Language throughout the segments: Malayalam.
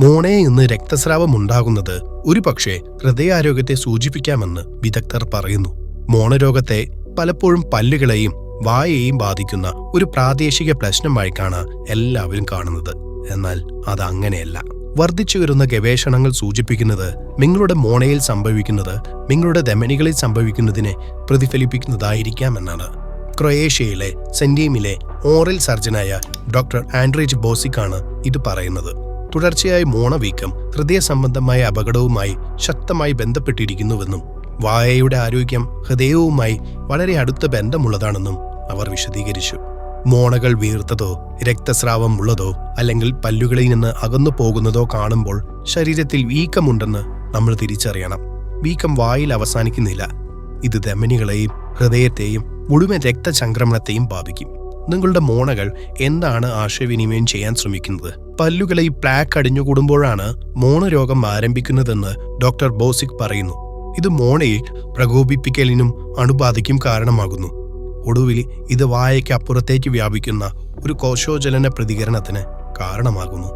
മോണയിൽ നിന്ന് രക്തസ്രാവം ഉണ്ടാകുന്നത് ഒരുപക്ഷെ ഹൃദയാരോഗ്യത്തെ സൂചിപ്പിക്കാമെന്ന് വിദഗ്ധർ പറയുന്നു. മോണരോഗത്തെ പലപ്പോഴും പല്ലുകളെയും വായയെയും ബാധിക്കുന്ന ഒരു പ്രാദേശിക പ്രശ്നമായിട്ടാണ് എല്ലാവരും കാണുന്നത്. എന്നാൽ അതങ്ങനെയല്ല. വർദ്ധിച്ചു വരുന്ന ഗവേഷണങ്ങൾ സൂചിപ്പിക്കുന്നത് നിങ്ങളുടെ മോണയിൽ സംഭവിക്കുന്നത് നിങ്ങളുടെ ധമനികളിൽ സംഭവിക്കുന്നതിനെ പ്രതിഫലിപ്പിക്കുന്നതായിരിക്കാമെന്നാണ്. ക്രൊയേഷ്യയിലെ സെന്റീമിലെ ഓറൽ സർജനായ ഡോക്ടർ ആൻഡ്രേജ് ബോസിക്കാണ് ഇത് പറയുന്നത്. തുടർച്ചയായ മോണവീക്കം ഹൃദയ സംബന്ധമായ അപകടവുമായി ശക്തമായി ബന്ധപ്പെട്ടിരിക്കുന്നുവെന്നും വായയുടെ ആരോഗ്യം ഹൃദയവുമായി വളരെ അടുത്ത ബന്ധമുള്ളതാണെന്നും അവർ വിശദീകരിച്ചു. മോണകൾ വീർത്തതോ രക്തസ്രാവം ഉള്ളതോ അല്ലെങ്കിൽ പല്ലുകളിൽ നിന്ന് അകന്നു പോകുന്നതോ കാണുമ്പോൾ ശരീരത്തിൽ വീക്കമുണ്ടെന്ന് നമ്മൾ തിരിച്ചറിയണം. വീക്കം വായിൽ അവസാനിക്കുന്നില്ല. ഇത് ധമനികളെയും ഹൃദയത്തെയും മുഴുവൻ രക്തചംക്രമണത്തെയും ബാധിക്കും. നിങ്ങളുടെ മോണകൾ എന്താണ് ആശയവിനിമയം ചെയ്യാൻ ശ്രമിക്കുന്നത്? പല്ലുകളിൽ പ്ലാക്ക് അടിഞ്ഞുകൂടുമ്പോഴാണ് മോണരോഗം ആരംഭിക്കുന്നതെന്ന് ഡോക്ടർ ബോസിക് പറയുന്നു. ഇത് മോണയിൽ പ്രകോപിപ്പിക്കലിനും അണുബാധയ്ക്കും കാരണമാകുന്നു. ഒടുവിൽ ഇത് വായയ്ക്ക് അപ്പുറത്തേക്ക് വ്യാപിക്കുന്ന ഒരു കോശോജലന പ്രതികരണത്തിന് കാരണമാകുന്നു.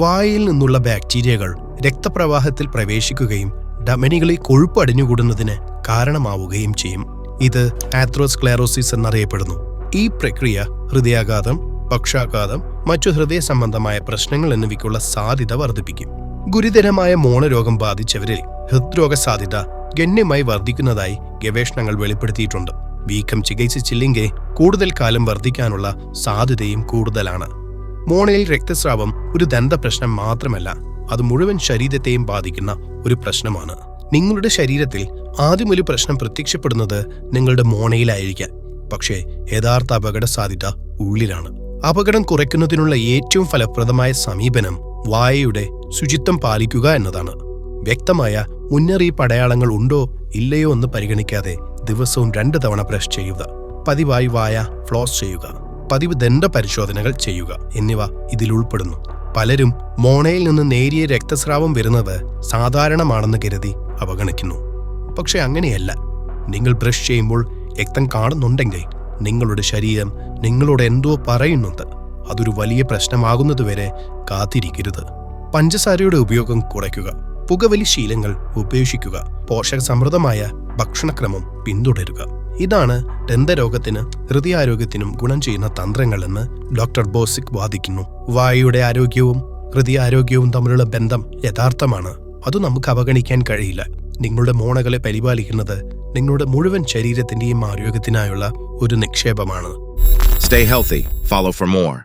വായയിൽ നിന്നുള്ള ബാക്ടീരിയകൾ രക്തപ്രവാഹത്തിൽ പ്രവേശിക്കുകയും ധമനികളിൽ കൊഴുപ്പ് അടിഞ്ഞുകൂടുന്നതിന് കാരണമാവുകയും ചെയ്യും. ഇത് ആത്രോസ്ക്ലെറോസിസ് എന്നറിയപ്പെടുന്നു. ഈ പ്രക്രിയ ഹൃദയാഘാതം, പക്ഷാഘാതം, മറ്റു ഹൃദയ സംബന്ധമായ പ്രശ്നങ്ങൾ എന്നിവയ്ക്കുള്ള സാധ്യത വർദ്ധിപ്പിക്കും. ഗുരുതരമായ മോണരോഗം ബാധിച്ചവരിൽ ഹൃദ്രോഗ സാധ്യത ഗണ്യമായി വർദ്ധിക്കുന്നതായി ഗവേഷണങ്ങൾ വെളിപ്പെടുത്തിയിട്ടുണ്ട്. വീക്കം ചികിത്സിച്ചില്ലെങ്കിൽ കൂടുതൽ കാലം വർദ്ധിക്കാനുള്ള സാധ്യതയും കൂടുതലാണ്. മോണയിൽ രക്തസ്രാവം ഒരു ദന്തപ്രശ്നം മാത്രമല്ല, അത് മുഴുവൻ ശരീരത്തെയും ബാധിക്കുന്ന ഒരു പ്രശ്നമാണ്. നിങ്ങളുടെ ശരീരത്തിൽ ആദ്യം ഒരു പ്രശ്നം പ്രത്യക്ഷപ്പെടുന്നത് നിങ്ങളുടെ മോണയിലായിരിക്കാം. പക്ഷേ യഥാർത്ഥ അപകട സാധ്യത ഉള്ളിലാണ്. അപകടം കുറയ്ക്കുന്നതിനുള്ള ഏറ്റവും ഫലപ്രദമായ സമീപനം വായയുടെ ശുചിത്വം പാലിക്കുക എന്നതാണ്. വ്യക്തമായ മുന്നറിയിപ്പ് അടയാളങ്ങൾ ഉണ്ടോ ഇല്ലയോ എന്ന് പരിഗണിക്കാതെ ദിവസവും 2 തവണ ബ്രഷ് ചെയ്യുക, പതിവായി വായ ഫ്ലോസ് ചെയ്യുക, പതിവ് ദന്ത പരിശോധനകൾ ചെയ്യുക എന്നിവ ഇതിൽ ഉൾപ്പെടുന്നു. പലരും മോണയിൽ നിന്ന് നേരിയ രക്തസ്രാവം വരുന്നത് സാധാരണമാണെന്ന് കരുതി അവഗണിക്കുന്നു. പക്ഷെ അങ്ങനെയല്ല. നിങ്ങൾ ബ്രഷ് ചെയ്യുമ്പോൾ രക്തം കാണുന്നുണ്ടെങ്കിൽ നിങ്ങളുടെ ശരീരം നിങ്ങളോട് എന്തോ പറയുന്നുണ്ട്. അതൊരു വലിയ പ്രശ്നമാകുന്നതുവരെ കാത്തിരിക്കരുത്. പഞ്ചസാരയുടെ ഉപയോഗം കുറയ്ക്കുക, പുകവലി ശീലങ്ങൾ ഉപേക്ഷിക്കുക, പോഷകസമൃദ്ധമായ ഭക്ഷണക്രമം പിന്തുടരുക. ഇതാണ് ദന്തരോഗത്തിന് ഹൃദയാരോഗ്യത്തിനും ഗുണം ചെയ്യുന്ന തന്ത്രങ്ങളെന്ന് ഡോക്ടർ ബോസിക് വാദിക്കുന്നു. വായയുടെ ആരോഗ്യവും ഹൃദയാരോഗ്യവും തമ്മിലുള്ള ബന്ധം യഥാർത്ഥമാണ്. അത് നമുക്ക് അവഗണിക്കാൻ കഴിയില്ല. നിങ്ങളുടെ മോണകളെ പരിപാലിക്കുന്നത് നിങ്ങളുടെ മുഴുവൻ ശരീരത്തിന്റെയും ആരോഗ്യത്തിനായുള്ള ഒരു നിക്ഷേപമാണ്. Stay healthy. Follow for more.